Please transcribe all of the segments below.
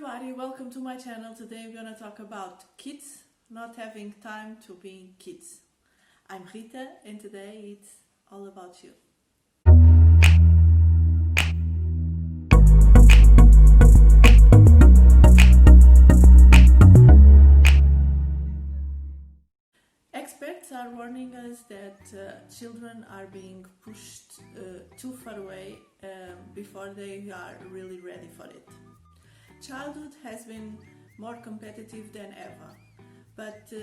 everybody, welcome to my channel. Today we're gonna talk about kids not having time to be kids. I'm Rita and today it's all about you. Experts are warning us that children are being pushed too far away before they are really ready for it. Childhood has been more competitive than ever, but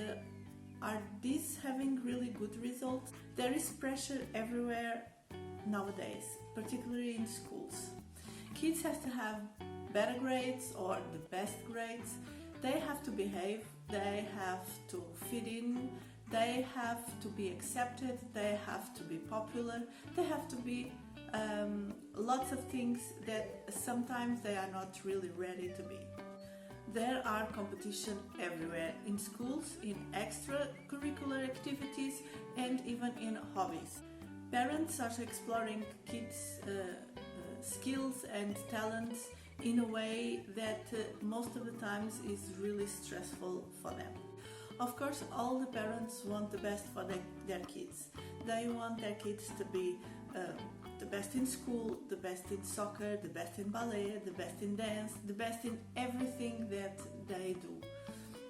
are these having really good results? There is pressure everywhere nowadays, particularly in schools. Kids have to have better grades or the best grades. They have to behave, they have to fit in, they have to be accepted, they have to be popular, they have to be lots of things that sometimes they are not really ready to be. There are competition everywhere, in schools, in extracurricular activities, and even in hobbies. Parents are exploring kids' skills and talents in a way that most of the times is really stressful for them. Of course, all the parents want the best for their kids. They want their kids to be the best in school, the best in soccer, the best in ballet, the best in dance, the best in everything that they do.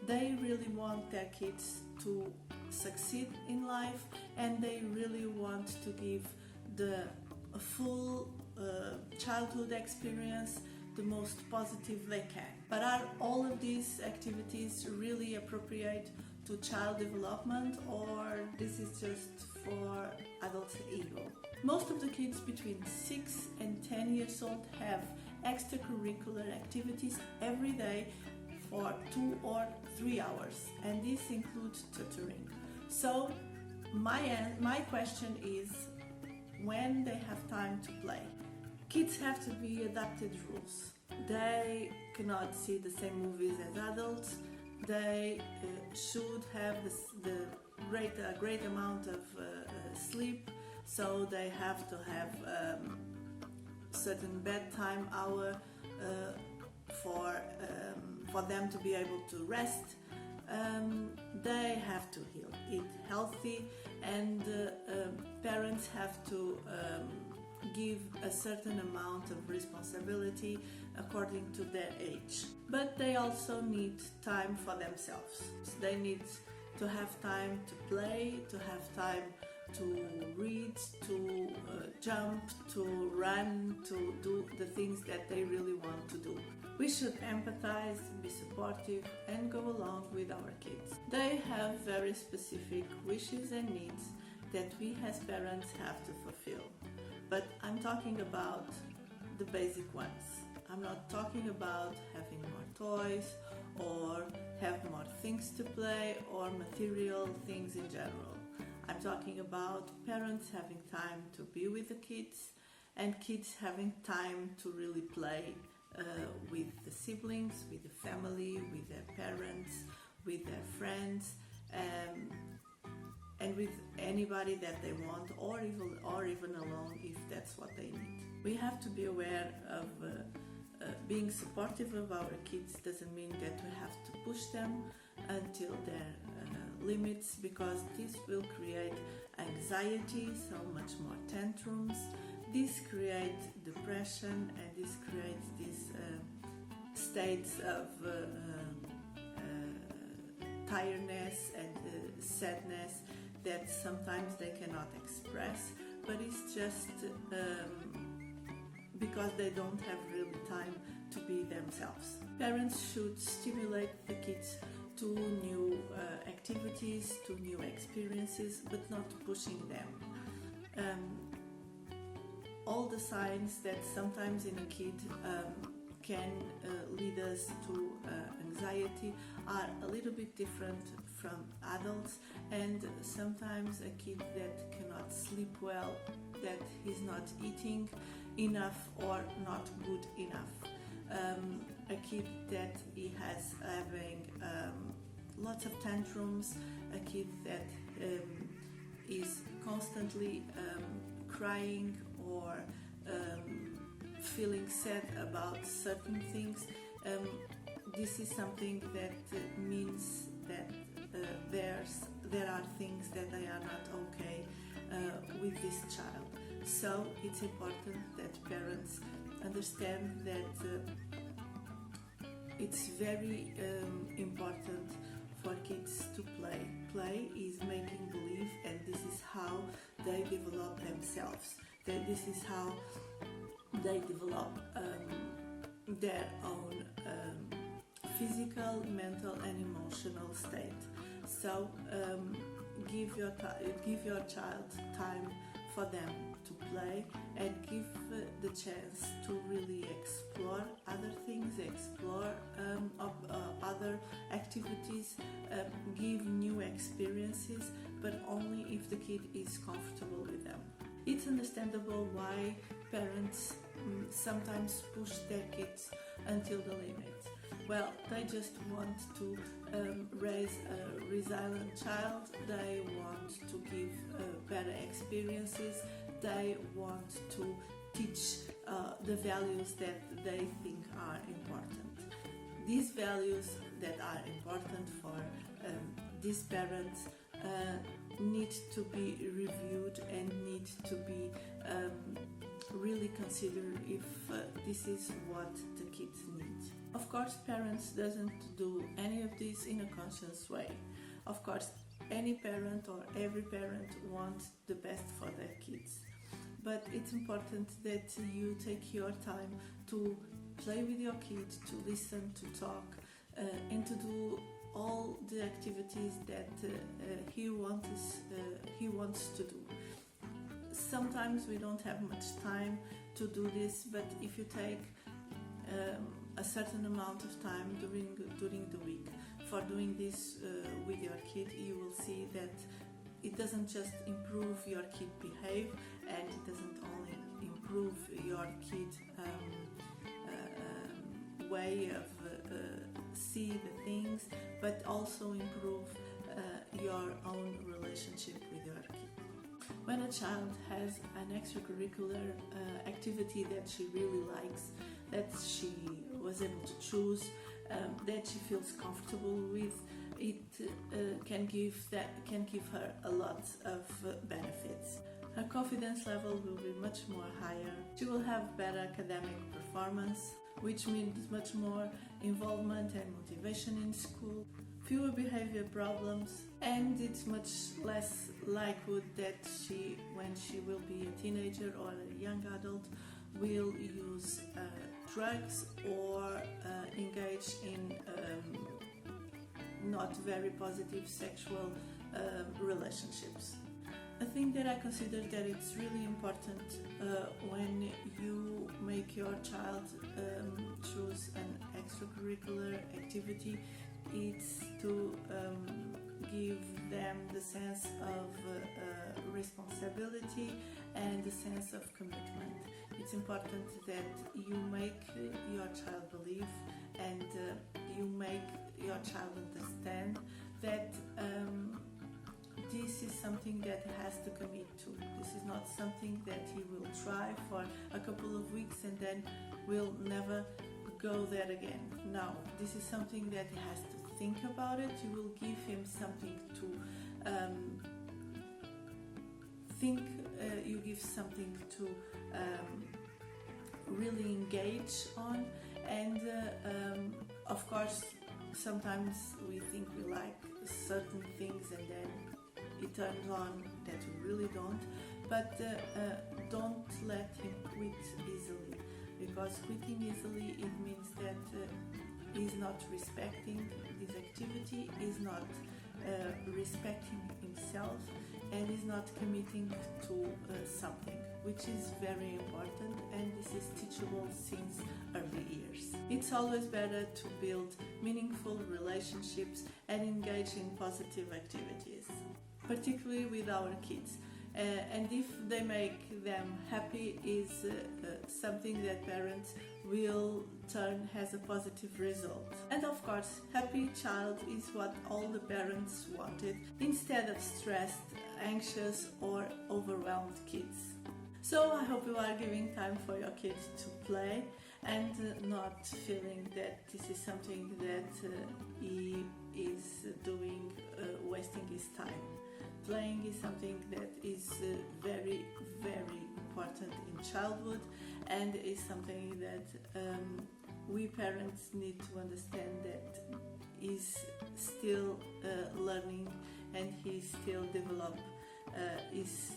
They really want their kids to succeed in life, and they really want to give the full childhood experience the most positive they can. But are all of these activities really appropriate to child development, or this is just for adult ego? Most of the kids between 6 and 10 years old have extracurricular activities every day for 2 or 3 hours, and this includes tutoring. So my question is, when they have time to play? Kids have to be adapted rules. They cannot see the same movies as adults. They should have a great amount of sleep, so they have to have certain bedtime hour for them to be able to rest. They have to eat healthy, and parents have to give a certain amount of responsibility according to their age. But they also need time for themselves. They need to have time to play, to have time to read, to jump, to run, to do the things that they really want to do. We should empathize, be supportive, and go along with our kids. They have very specific wishes and needs that we as parents have to fulfill. But I'm talking about the basic ones. I'm not talking about having more toys or have more things to play or material things in general. I'm talking about parents having time to be with the kids and kids having time to really play with the siblings, with the family, with their parents, with their friends, and with anybody that they want, or even alone if that's what they need. We have to be aware of being supportive of our kids doesn't mean that we have to push them until their limits, because this will create anxiety, so much more tantrums. This creates depression, and this creates these states of tiredness and sadness that sometimes they cannot express, but it's just because they don't have really time to be themselves. Parents should stimulate the kids to new activities, to new experiences, but not pushing them. All the signs that sometimes in a kid can lead us to anxiety are a little bit different from adults, and sometimes a kid that cannot sleep well, that he's not eating enough or not good enough, a kid that he has having lots of tantrums, a kid that is constantly crying or feeling sad about certain things. this is something that means that there are things that they are not okay with this child. So it's important that parents understand that it's very important for kids to play. Play is making believe, and this is how they develop themselves. This is how they develop their own physical, mental and emotional state. So give your child time for them to play, and give the chance to really explore other things, explore other activities, give new experiences, but only if the kid is comfortable with them. It's understandable why parents sometimes push their kids until the limit. Well, they just want to raise a resilient child, they want to give better experiences, they want to teach the values that they think are important. These values that are important for these parents need to be reviewed and need to be really considered if this is what the kids need. Of course, parents doesn't do any of this in a conscious way. Of course, any parent or every parent wants the best for their kids. But it's important that you take your time to play with your kid, to listen, to talk, and to do all the activities that he wants to do. Sometimes we don't have much time to do this, but if you take a certain amount of time during the week for doing this with your kid, you will see that it doesn't just improve your kid behavior, and it doesn't only improve your kid way of see the things, but also improve your own relationship with your kid. When a child has an extracurricular activity that she really likes, that she was able to choose, that she feels comfortable with, it can give her a lot of benefits. Her confidence level will be much more higher. She will have better academic performance, which means much more involvement and motivation in school, fewer behavior problems, and it's much less likely that she, when she will be a teenager or a young adult, will use drugs or engage in not very positive sexual relationships. I think that I consider that it's really important when you make your child choose an extracurricular activity, it's to give them the sense of responsibility and the sense of commitment. It's important that you make your child believe and you make your child understand that this is something that he has to commit to. This is not something that he will try for a couple of weeks and then will never go there again. No, this is something that he has to think about it. You will give him something to think, you give something to really engage on, and of course sometimes we think we like certain things and then it turns on that we really don't, but don't let him quit easily, because quitting easily, it means that he's not respecting this activity, he's not respecting himself, and is not committing to something, which is very important, and this is teachable since early years. It's always better to build meaningful relationships and engage in positive activities, particularly with our kids. And if they make them happy, is something that parents will turn as a positive result. And of course, happy child is what all the parents wanted, instead of stressed, anxious or overwhelmed kids. So I hope you are giving time for your kids to play, and not feeling that this is something that he is doing, wasting his time. Playing is something that is very, very important in childhood, and is something that we parents need to understand that he's still learning, and he still develop his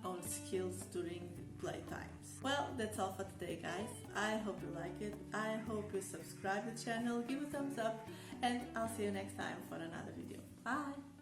own skills during playtimes. Well, that's all for today, guys. I hope you like it. I hope you subscribe to the channel, give a thumbs up, and I'll see you next time for another video. Bye!